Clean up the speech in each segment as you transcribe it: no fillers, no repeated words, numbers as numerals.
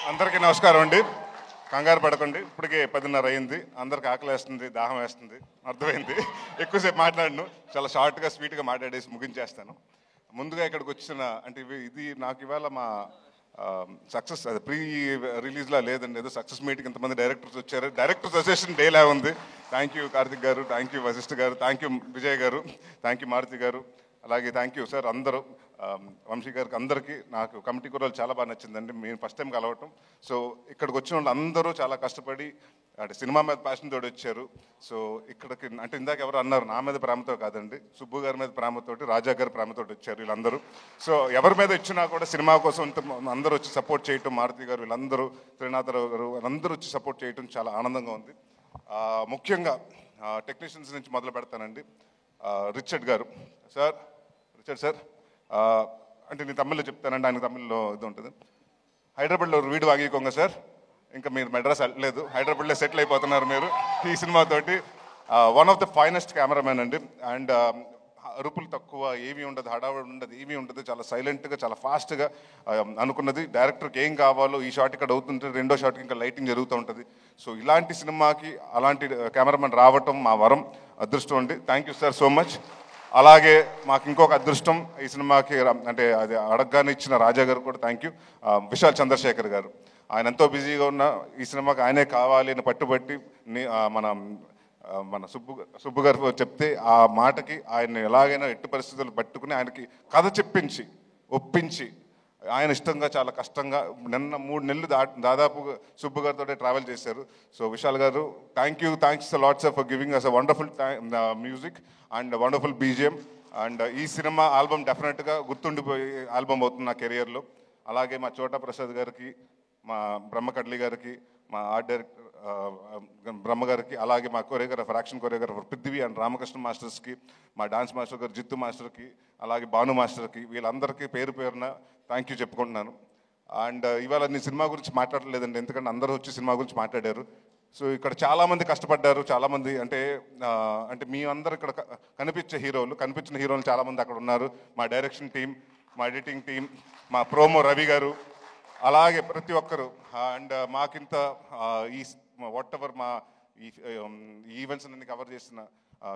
అందరికీ నమస్కారం అండి. కంగారు పడకండి, ఇప్పటికే 10:30 అయింది. అందరికి ఆకలి వేస్తుంది, దాహం వేస్తుంది, అర్థమైంది. ఎక్కువసేపు మాట్లాడను, చాలా షార్ట్గా స్వీట్గా మాట్లాడేసి ముగించేస్తాను. ముందుగా ఇక్కడికి వచ్చిన అంటే ఇది నాకు ఇవాళ మా సక్సెస్ అది ప్రీ రిలీజ్లా లేదండి, ఏదో సక్సెస్ మీట్కి ఇంతమంది డైరెక్టర్స్ వచ్చారు. డైరెక్టర్స్ అసోసియేషన్ డేలా ఉంది. థ్యాంక్ యూ కార్తిక్ గారు, థ్యాంక్ యూ వశిష్ఠ గారు, థ్యాంక్ యూ విజయ్ గారు, థ్యాంక్ యూ మారుతి గారు, అలాగే థ్యాంక్ యూ సార్ అందరూ, వంశీ గారికి, అందరికీ. నాకు కమిటీ కూరలు చాలా బాగా నచ్చిందండి, మేము ఫస్ట్ టైం కలవటం. సో ఇక్కడికి వచ్చిన వాళ్ళు అందరూ చాలా కష్టపడి అంటే సినిమా మీద ప్యాషన్ తోటి వచ్చారు. సో ఇక్కడికి అంటే ఇందాక ఎవరు అన్నారు, నా మీద ప్రేమతో కాదండి, సుబ్బు గారి మీద ప్రేమతోటి, రాజా గారి ప్రేమతోటి వచ్చారు వీళ్ళందరూ. సో ఎవరి మీద ఇచ్చినా కూడా సినిమా కోసం అందరూ వచ్చి సపోర్ట్ చేయటం, మారుతి గారు వీళ్ళందరూ, త్రినాథరావు గారు వాళ్ళందరూ వచ్చి సపోర్ట్ చేయటం చాలా ఆనందంగా ఉంది. ముఖ్యంగా టెక్నీషియన్స్ నుంచి మొదలు పెడతానండి. రిచర్డ్ గారు సార్, రిచర్డ్ సార్ అంటే నేను తమిళ్లో చెప్తానండి, ఆయన తమిళ్లో ఇది ఉంటుంది. హైదరాబాద్లో వీడు వాగికోంగ సార్, ఇంకా మీరు మెడ్రాస్ వెళ్ళలేదు, హైదరాబాద్లో సెటిల్ అయిపోతున్నారు మీరు ఈ సినిమాతోటి. One of the finest cameraman అండి. అండ్ అరుపులు తక్కువ, ఏమీ ఉండదు, హడావుడి ఉండదు, ఏమీ ఉండదు, చాలా సైలెంట్గా చాలా ఫాస్ట్గా అనుకున్నది. డైరెక్టర్కి ఏం కావాలో ఈ షాట్ ఇక్కడ అవుతుంటే రెండో షాట్కి ఇంకా లైటింగ్ జరుగుతూ ఉంటుంది. సో ఇలాంటి సినిమాకి అలాంటి కెమెరామెన్ రావటం మా వరం, అదృష్టం అండి. Thank you sir so much. అలాగే మాకు ఇంకొక అదృష్టం ఈ సినిమాకి అంటే అది అడగగానే ఇచ్చిన రాజా గారు కూడా థ్యాంక్ యూ. విశాల్ చంద్రశేఖర్ గారు, ఆయన ఎంతో బిజీగా ఉన్న ఈ సినిమాకి ఆయనే కావాలి అని పట్టుబట్టి మన సుబ్బు గారు చెప్తే ఆ మాటకి ఆయన ఎలాగైనా ఎట్టి పరిస్థితులు పట్టుకుని ఆయనకి కథ చెప్పించి ఒప్పించి ఆయన ఇష్టంగా చాలా కష్టంగా నిన్న 3 నెలలు దాదాపు సుబ్బు గారితో ట్రావెల్ చేశారు. So Vishal garu thanks lots for giving us a wonderful music and wonderful BGM. And ఈ సినిమా ఆల్బమ్ డెఫినెట్గా గుర్తుండిపోయే ఆల్బమ్ అవుతుంది నా కెరియర్లో. అలాగే మా చోటా ప్రసాద్ గారికి, మా బ్రహ్మకడ్లి గారికి, మా ఆర్ట్ డైరెక్టర్ బ్రహ్మ గారికి, అలాగే మా choreographer, action choreographer Prithvi and Ramakrishna మాస్టర్స్కి, మా డాన్స్ మాస్టర్ గారు జిత్తు మాస్టర్కి, అలాగే భాను మాస్టర్కి, వీళ్ళందరికీ పేరు పేరున థ్యాంక్ యూ చెప్పుకుంటున్నాను. అండ్ ఇవాళ నేను సినిమా గురించి మాట్లాడలేదండి, ఎందుకంటే అందరూ వచ్చి సినిమా గురించి మాట్లాడారు. సో ఇక్కడ చాలామంది కష్టపడ్డారు, చాలామంది అంటే మీ అందరూ ఇక్కడ కనిపించిన హీరోలు చాలామంది అక్కడ ఉన్నారు. మా డైరెక్షన్ టీం, మా ఎడిటింగ్ టీం, మా ప్రోమో రవి గారు, అలాగే ప్రతి ఒక్కరు. అండ్ మాకింత ఈ వాట్ ఎవర్ మా ఈ ఈవెంట్స్ అన్ని కవర్ చేసిన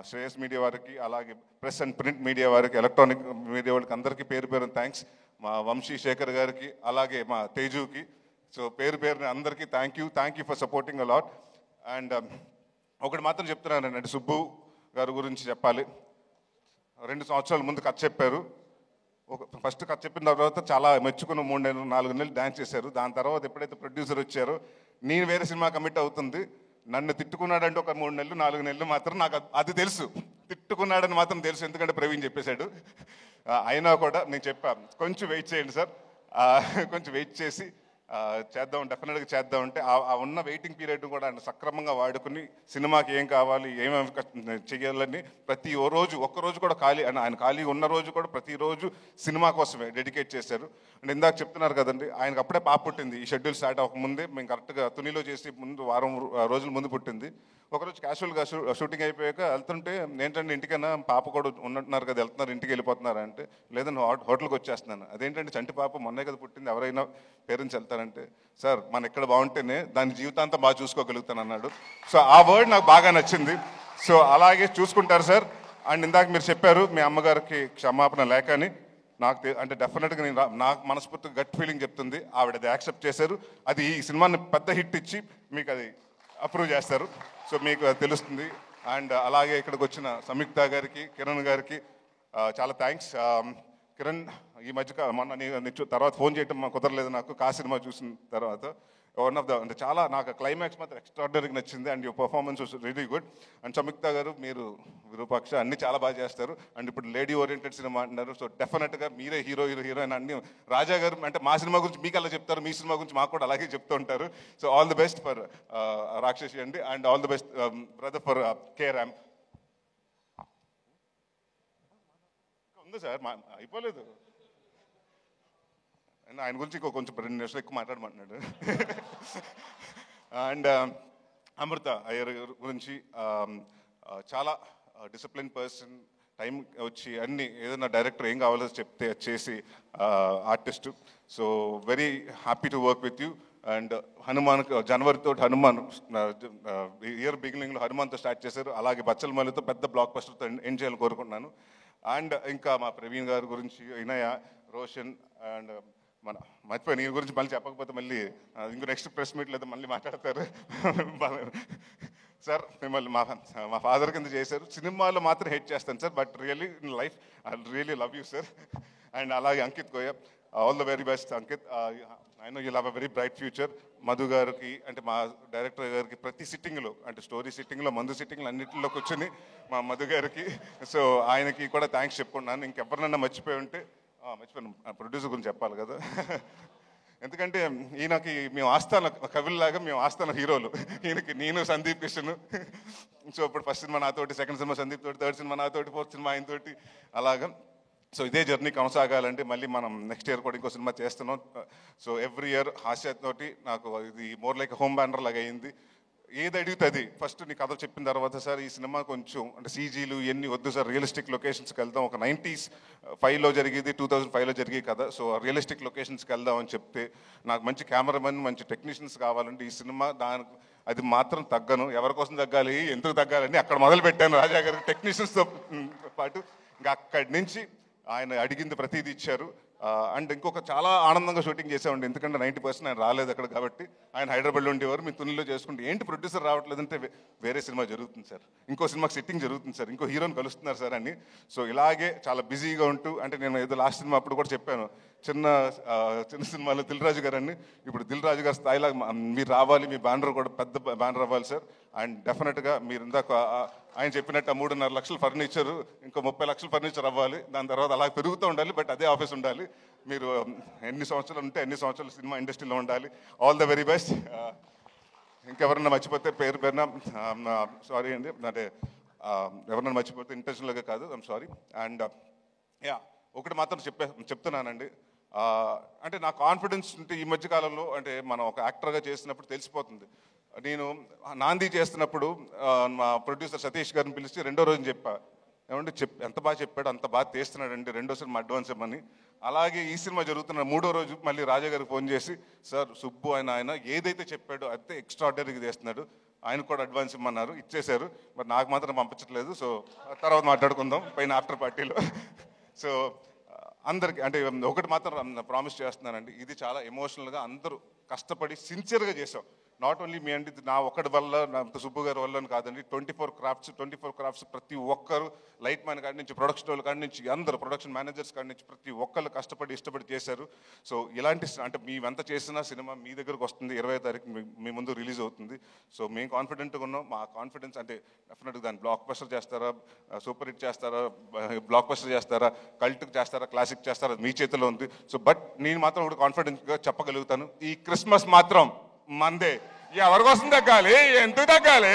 శ్రేయస్ మీడియా వారికి, అలాగే ప్రెస్ అండ్ ప్రింట్ మీడియా వారికి, ఎలక్ట్రానిక్ మీడియా వారికి అందరికీ పేరు థ్యాంక్స్. మా వంశీ శేఖర్ గారికి, అలాగే మా తేజుకి. సో పేరుని అందరికీ thank you for supporting a lot. And ఒకటి మాత్రం చెప్తున్నానండి, సుబ్బు గారి గురించి చెప్పాలి. 2 సంవత్సరాల ముందు కథ చెప్పారు. ఫస్ట్ కథ చెప్పిన తర్వాత చాలా మెచ్చుకుని 3 నెలలు 4 నెలలు డాన్స్ చేశారు. దాని తర్వాత ఎప్పుడైతే ప్రొడ్యూసర్ వచ్చారో నేను వేరే సినిమా కమిట్ అవుతుంది, నన్ను తిట్టుకున్నాడంటే ఒక 3 నెలలు 4 నెలలు మాత్రం నాకు అది తెలుసు, తిట్టుకున్నాడని మాత్రం తెలుసు, ఎందుకంటే ప్రవీణ్ చెప్పేశాడు. అయినా కూడా నేను చెప్పాను, కొంచెం వెయిట్ చేయండి సార్, కొంచెం వెయిట్ చేసి చేద్దాం, డెఫినెట్గా చేద్దాం అంటే ఆ ఉన్న వెయిటింగ్ పీరియడ్ కూడా ఆయన సక్రమంగా వాడుకుని సినిమాకి ఏం కావాలి, ఏమేమి చేయాలని ఒక్కరోజు కూడా ఆయన ఖాళీగా ఉన్న రోజు కూడా ప్రతిరోజు సినిమా కోసమే డెడికేట్ చేశారు. అండ్ ఇందాక చెప్తున్నారు కదండి, ఆయనకు అప్పుడే పాప పుట్టింది. ఈ షెడ్యూల్ స్టార్ట్ అవ్వకముందే మేము కరెక్ట్గా తునిలో చేసి వారం రోజుల ముందు పుట్టింది. ఒకరోజు క్యాజువల్గా షూటింగ్ అయిపోయాక వెళ్తుంటే, ఏంటంటే ఇంటికైనా పాప కూడా ఉన్నట్టున్నారు కదా, వెళ్తున్నారు ఇంటికి వెళ్ళిపోతున్నారు అంటే, లేదని హోటల్కి వచ్చేస్తున్నాను. అదేంటంటే చంటి పాప మొన్నే కదా పుట్టింది, ఎవరైనా పేరెంట్స్ వెళ్తారంటే, సార్ మన ఇక్కడ బాగుంటేనే దాని జీవితాంతం బాగా చూసుకోగలుగుతాను అన్నాడు. సో ఆ వర్డ్ నాకు బాగా నచ్చింది. సో అలాగే చూసుకుంటారు సార్. అండ్ ఇందాక మీరు చెప్పారు మీ అమ్మగారికి క్షమాపణ లేక అని. నాకు అంటే డెఫినెట్గా నాకు మనస్ఫూర్తిగా గట్ ఫీలింగ్ చెప్తుంది, ఆవిడ అది యాక్సెప్ట్ చేశారు. అది ఈ సినిమాని పెద్ద హిట్ ఇచ్చి మీకు అది అప్రూవ్ చేస్తారు. సో మీకు తెలుస్తుంది. అండ్ అలాగే ఇక్కడికి వచ్చిన సంయుక్త గారికి, కిరణ్ గారికి చాలా థ్యాంక్స్. కిరణ్ ఈ మధ్య మొన్న తర్వాత ఫోన్ చేయటం కుదరలేదు నాకు, సినిమా చూసిన తర్వాత. వన్ ఆఫ్ ద అంటే చాలా నాకు క్లైమాక్స్ మాత్రం ఎక్స్ట్రాడినరీగా నచ్చింది. And your performance was really good. And Samyuktha గారు, మీరు విరూపాక్ష అన్ని చాలా బాగా చేస్తారు. అండ్ ఇప్పుడు లేడీ ఓరియంటెడ్ సినిమా అంటున్నారు. సో డెఫినెట్గా మీరే హీరోయిన్ అన్ని. రాజా గారు అంటే మా సినిమా గురించి మీకు అలా చెప్తారు, మీ సినిమా గురించి మాకు కూడా అలాగే చెప్తూ ఉంటారు. So all the best for రాక్షసి అండి. And all the best brother for K RAM. ఉంది సార్, అయిపోలేదు. ఆయన గురించి కొంచెం 2 నిమిషాలు ఎక్కువ మాట్లాడమంటున్నాడు. అండ్ అమృత అయ్యర్ గురించి చాలా డిసిప్లిన్ పర్సన్, టైం వచ్చి అన్ని ఏదైనా డైరెక్టర్ ఏం కావాలో చెప్తే చేసి artist. So very happy to work with you. And హనుమాన్కి జనవరితో హనుమాన్ ఇయర్ బిగినింగ్లో హనుమాన్తో స్టార్ట్ చేశారు. అలాగే బచ్చలమల్లితో పెద్ద బ్లాక్ బస్టర్తో ఎండ్ చేయాలని కోరుకుంటున్నాను. అండ్ ఇంకా మా ప్రవీణ్ గారి గురించి, వినయ, రోషన్ అండ్ మన మర్చిపోయి నీ గురించి మళ్ళీ చెప్పకపోతే మళ్ళీ ఇంకో నెక్స్ట్ ప్రెస్ మీట్ లేదా మళ్ళీ మాట్లాడతారు. సార్ మిమ్మల్ని మా ఫాదర్ కింద చేశారు. సినిమాలో మాత్రం హెట్ చేస్తాను sir, but really in life I really love you sir. And అలాగే Ankit Goya, all the very best Ankit. I know you'll have a very bright future. Madhu గారికి అంటే మా డైరెక్టర్ గారికి ప్రతి సిట్టింగ్లో అంటే స్టోరీ సిట్టింగ్లో, మందు సిట్టింగ్లో అన్నింటిలో కూర్చొని మా మధు గారికి, సో ఆయనకి కూడా థ్యాంక్స్ చెప్పుకున్నాను. ఇంకెవరినన్నా మర్చిపోయి ఉంటే మర్చిపోయాను, ప్రొడ్యూసర్ గురించి చెప్పాలి కదా. ఎందుకంటే ఈయనకి మేము ఆస్థాన కవుల్లాగా, మేము ఆస్థాన హీరోలు. ఈయనకి నేను సందీప్ కిషన్. సో ఇప్పుడు ఫస్ట్ సినిమా నాతోటి, సెకండ్ సినిమా సందీప్ తోటి, థర్డ్ సినిమా నాతోటి, ఫోర్త్ సినిమా ఆయనతోటి, అలాగా. సో ఇదే జర్నీ కొనసాగాలంటే మళ్ళీ మనం నెక్స్ట్ ఇయర్ కూడా ఇంకో సినిమా చేస్తున్నాం. సో ఎవ్రీ ఇయర్ హాస్యతోటి నాకు ఇది మోర్ లైక్ హోమ్ బ్యానర్ లాగా అయింది. ఏది అడుగుతుంది ఫస్ట్ నీ కథ చెప్పిన తర్వాత, సార్ ఈ సినిమా కొంచెం అంటే సీజీలు ఇవన్నీ వద్దు సార్, రియలిస్టిక్ లొకేషన్స్కి వెళ్దాం, ఒక 95లో జరిగేది 2005లో జరిగే కదా, సో రియలిస్టిక్ లొకేషన్స్కి వెళ్దాం అని చెప్తే, నాకు మంచి కెమెరామెన్, మంచి టెక్నీషియన్స్ కావాలంటే ఈ సినిమా దానికి అది మాత్రం తగ్గను. ఎవరి కోసం తగ్గాలి, ఎందుకు తగ్గాలని అక్కడ మొదలు పెట్టాను రాజా గారు టెక్నీషియన్స్తో పాటు. ఇంకా అక్కడి నుంచి ఆయన అడిగింది ప్రతిదీ ఇచ్చారు. అండ్ ఇంకొక చాలా ఆనందంగా షూటింగ్ చేసామండి, ఎందుకంటే 90% ఆయన రాలేదు అక్కడ కాబట్టి. ఆయన హైదరాబాద్లో ఉండేవారు, మీ తునిలో చేసుకుంటే ఏంటి ప్రొడ్యూసర్ రావట్లేదంటే వేరే సినిమా జరుగుతుంది సార్, ఇంకో సినిమాకి సిట్టింగ్ జరుగుతుంది సార్, ఇంకో హీరోని కలుస్తున్నారు సార్ అని. సో ఇలాగే చాలా బిజీగా ఉంటూ, అంటే నేను ఏదో లాస్ట్ సినిమా అప్పుడు కూడా చెప్పాను, చిన్న సినిమాలో దిల్ రాజు గారు అని, ఇప్పుడు దిల్ రాజు గారి స్థాయిలో మీరు రావాలి, మీ బ్యానర్ కూడా పెద్ద బ్యానర్ అవ్వాలి సార్. అండ్ డెఫినెట్గా మీరు ఇందాక ఆయన చెప్పినట్టు 3.5 లక్షల ఫర్నిచరు, ఇంకో 30 లక్షల ఫర్నిచర్ అవ్వాలి, దాని తర్వాత అలా పెరుగుతూ ఉండాలి, బట్ అదే ఆఫీస్ ఉండాలి. మీరు ఎన్ని సంవత్సరాలు ఉంటే అన్ని సంవత్సరాలు సినిమా ఇండస్ట్రీలో ఉండాలి. All the very best. ఇంకెవరన్నా మర్చిపోతే పేరున సారీ అండి, అంటే ఎవరన్నా మర్చిపోతే ఇంటెన్షనల్గా కాదు, ఐమ్ సారీ. అండ్ యా ఒకటి మాత్రం చెప్తున్నానండి, అంటే నా కాన్ఫిడెన్స్ ఉంటే ఈ మధ్యకాలంలో, అంటే మనం ఒక యాక్టర్గా చేస్తున్నప్పుడు తెలిసిపోతుంది. నేను నాంది చేస్తున్నప్పుడు మా ప్రొడ్యూసర్ సతీష్ గారిని పిలిచి రెండో రోజున చెప్పా, ఏమంటే ఎంత బాగా చెప్పాడు, అంత బాగా తీస్తున్నాడండి, రెండో సినిమా అడ్వాన్స్ ఇవ్వమని. అలాగే ఈ సినిమా జరుగుతున్న 3వ రోజు మళ్ళీ రాజా గారికి ఫోన్ చేసి, సార్ సుబ్బు ఆయన ఏదైతే చెప్పాడో అదే ఎక్స్ట్రాడినరీగా చేస్తున్నాడు, ఆయన కూడా అడ్వాన్స్ ఇమ్మన్నారు, ఇచ్చేశారు, మరి నాకు మాత్రం పంపించట్లేదు. సో తర్వాత మాట్లాడుకుందాం పైన ఆఫ్టర్ పార్టీలో. సో అందరికి అంటే ఒకటి మాత్రం ప్రామిస్ చేస్తున్నానండి, ఇది చాలా ఎమోషనల్గా అందరూ కష్టపడి సిన్సియర్గా చేసాం. నాట్ ఓన్లీ మీ అంటే నా ఒక్కడి వల్ల, నా సుబ్బు గారి వల్ల కాదండి, 24 క్రాఫ్ట్స్ ప్రతి ఒక్కరు, లైట్ మ్యాన్ కాడి నుంచి, ప్రొడక్షన్ వాళ్ళ కాడి నుంచి, అందరూ ప్రొడక్షన్ మేనేజర్స్ కాడి నుంచి ప్రతి ఒక్కరు కష్టపడి ఇష్టపడి చేశారు. సో ఇలాంటి అంటే మేమెంత చేసినా సినిమా మీ దగ్గరకు వస్తుంది, 20వ తారీఖు మీ ముందు రిలీజ్ అవుతుంది. సో మేము కాన్ఫిడెంట్గా ఉన్నాం. మా కాన్ఫిడెన్స్ అంటే డెఫినెట్గా దాన్ని బ్లాక్ బస్టర్ చేస్తారా, సూపర్ హిట్ చేస్తారా, బ్లాక్ బస్టర్ చేస్తారా, కల్ట్కి చేస్తారా, క్లాసిక్ చేస్తారా, మీ చేతిలో ఉంది. సో బట్ నేను మాత్రం కూడా కాన్ఫిడెంట్గా చెప్పగలుగుతాను, ఈ క్రిస్మస్ మాత్రం మందే. ఎవరి కోసం తగ్గాలి, ఎందుకు తగ్గాలి?